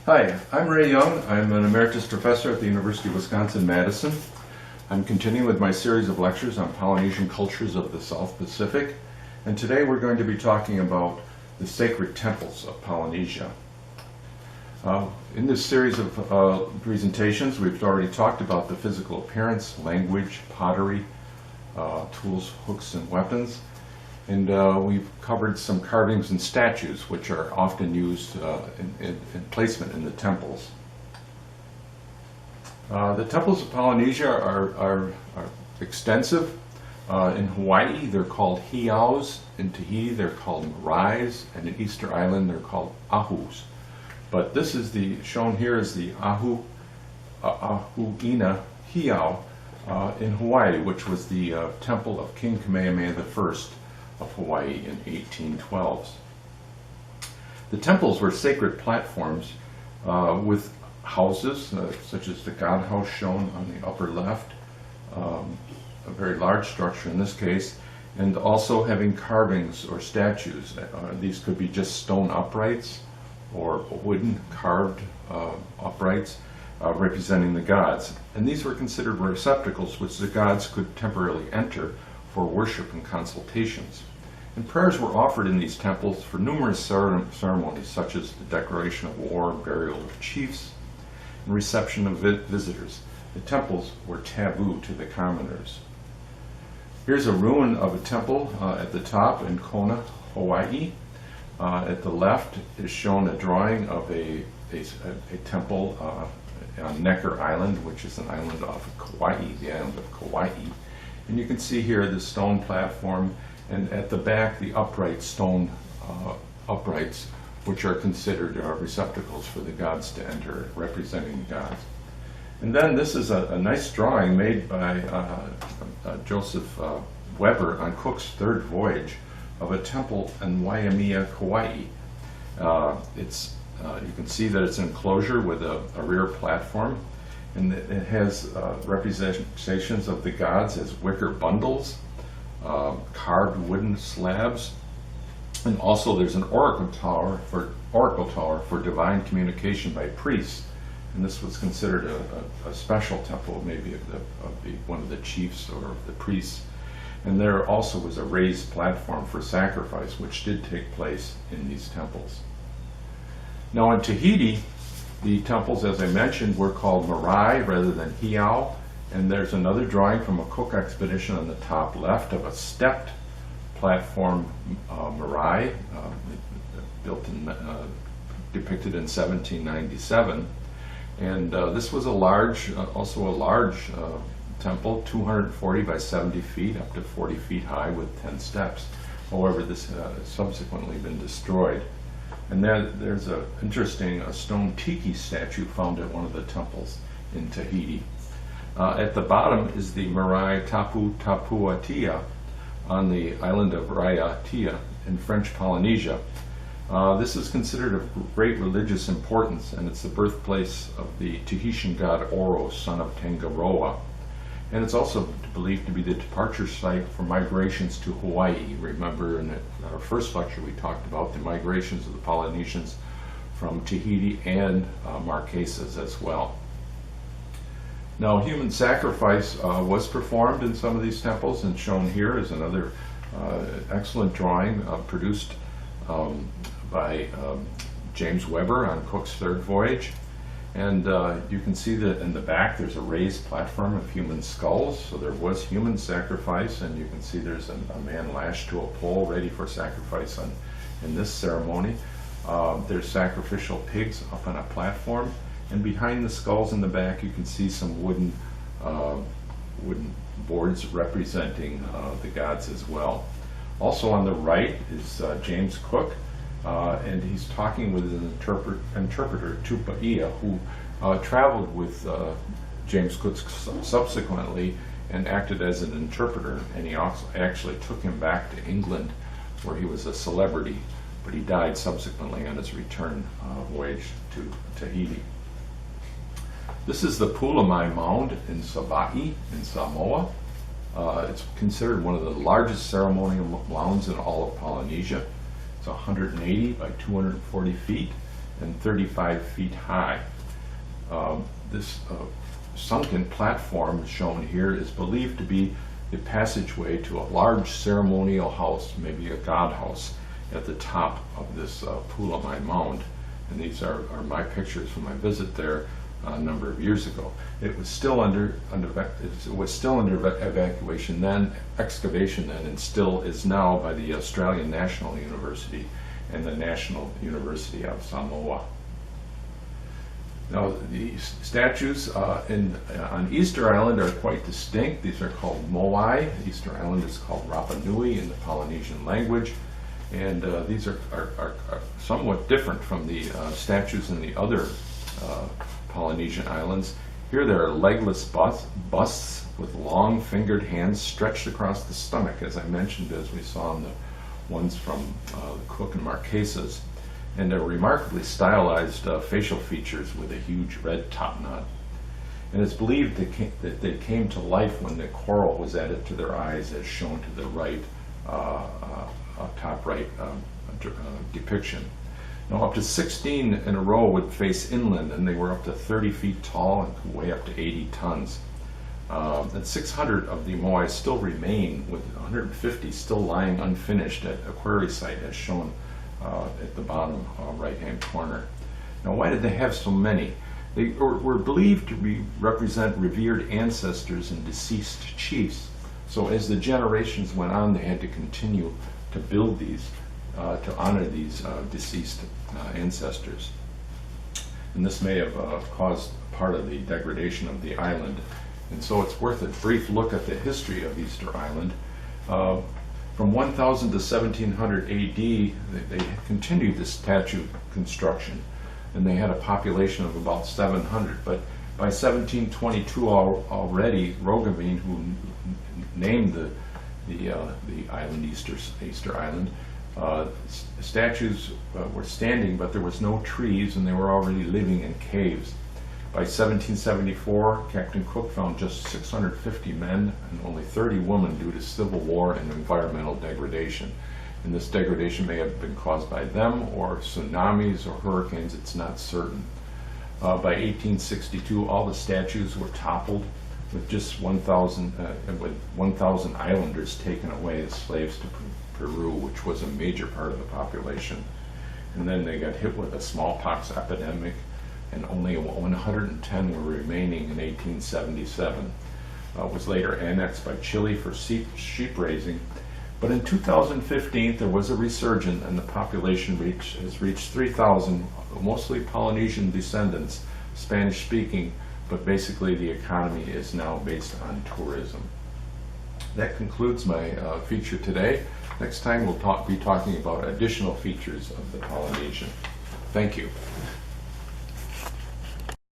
Hi, I'm Ray Young. I'm an emeritus professor at the University of Wisconsin-Madison. I'm continuing with my series of lectures on Polynesian cultures of the South Pacific, and today we're going to be talking about the sacred temples of Polynesia. In this series of presentations, we've already talked about the physical appearance, language, pottery, tools, hooks, and weapons. And we've covered some carvings and statues, which are often used in placement in the temples. The temples of Polynesia are extensive. In Hawaii, they're called heiaus. In Tahiti, they're called maraes. And in Easter Island, they're called ahus. But this is shown here is the Ahu'ina Heiau in Hawaii, which was the temple of King Kamehameha I of Hawaii in 1812. The temples were sacred platforms with houses, such as the God House shown on the upper left, a very large structure in this case, and also having carvings or statues. These could be just stone uprights or wooden carved uprights representing the gods. And these were considered receptacles which the gods could temporarily enter for worship and consultations. And prayers were offered in these temples for numerous ceremonies, such as the declaration of war, burial of chiefs, and reception of visitors. The temples were taboo to the commoners. Here's a ruin of a temple at the top in Kona, Hawaii. At the left is shown a drawing of a temple on Necker Island, which is an island off of Kauai, the island of Kauai. And you can see here the stone platform, and at the back the upright stone uprights, which are considered receptacles for the gods to enter, representing the gods. And then this is a nice drawing made by Joseph Weber on Cook's third voyage of a temple in Waimea, Kauai. You can see that it's an enclosure with a rear platform, and it has representations of the gods as wicker bundles, carved wooden slabs, and also there's an oracle tower for divine communication by priests. And this was considered a special temple, maybe of one of the chiefs or the priests. And there also was a raised platform for sacrifice, which did take place in these temples. Now in Tahiti, the temples, as I mentioned, were called marae rather than heiau. And there's another drawing from a Cook expedition on the top left of a stepped platform marae, depicted in 1797. And this was also a large temple, 240 by 70 feet, up to 40 feet high with 10 steps. However, this has subsequently been destroyed. And there's an interesting stone tiki statue found at one of the temples in Tahiti. At the bottom is the Marae Tapu Tapuatia on the island of Raiatea in French Polynesia. This is considered of great religious importance, and it's the birthplace of the Tahitian god Oro, son of Tangaroa. And it's also believed to be the departure site for migrations to Hawaii. Remember in our first lecture we talked about the migrations of the Polynesians from Tahiti and Marquesas as well. Now, human sacrifice was performed in some of these temples, and shown here is another excellent drawing produced by James Weber on Cook's third voyage. And you can see that in the back there's a raised platform of human skulls, so there was human sacrifice, and you can see there's a man lashed to a pole ready for sacrifice in this ceremony. There's sacrificial pigs up on a platform, and behind the skulls in the back you can see some wooden boards representing the gods as well. Also on the right is James Cook, and he's talking with an interpreter, Tupaia, who traveled with James Cook subsequently and acted as an interpreter, and he also actually took him back to England where he was a celebrity, but he died subsequently on his return voyage to Tahiti. This is the Pulamai Mound in Savaii in Samoa. It's considered one of the largest ceremonial mounds in all of Polynesia. It's 180 by 240 feet, and 35 feet high. This sunken platform shown here is believed to be the passageway to a large ceremonial house, maybe a god house, at the top of this Pulamai mound. And these are my pictures from my visit there a number of years ago. It was still under evacuation then, excavation then, and still is now by the Australian National University and the National University of Samoa. Now, the statues on Easter Island are quite distinct. These are called Moai. Easter Island is called Rapa Nui in the Polynesian language. And these are somewhat different from the statues in the other Polynesian islands. Here there are legless busts with long fingered hands stretched across the stomach, as I mentioned, as we saw in the ones from the Cook and Marquesas. And they're remarkably stylized facial features with a huge red top knot. And it's believed that they came to life when the coral was added to their eyes, as shown to the right, top right depiction. Now, up to 16 in a row would face inland, and they were up to 30 feet tall and could weigh up to 80 tons. And 600 of the moai still remain, with 150 still lying unfinished at a quarry site, as shown at the bottom right-hand corner. Now, why did they have so many? They were believed to represent revered ancestors and deceased chiefs. So as the generations went on, they had to continue to build these, to honor these deceased ancestors. And this may have caused part of the degradation of the island. And so it's worth a brief look at the history of Easter Island. From 1000 to 1700 AD, they continued this statue construction, and they had a population of about 700. But by 1722 already, Roggeveen, who named the island Easter Island, statues were standing, but there was no trees, and they were already living in caves. By 1774, Captain Cook found just 650 men and only 30 women due to civil war and environmental degradation. And this degradation may have been caused by them or tsunamis or hurricanes, it's not certain. By 1862, all the statues were toppled, with just 1,000 islanders taken away as slaves to Peru, which was a major part of the population. And then they got hit with a smallpox epidemic, and only 110 were remaining in 1877. It was later annexed by Chile for sheep raising. But in 2015, there was a resurgence, and the population has reached 3,000, mostly Polynesian descendants, Spanish-speaking, but basically the economy is now based on tourism. That concludes my feature today. Next time we'll be talking about additional features of the Polynesian. Thank you.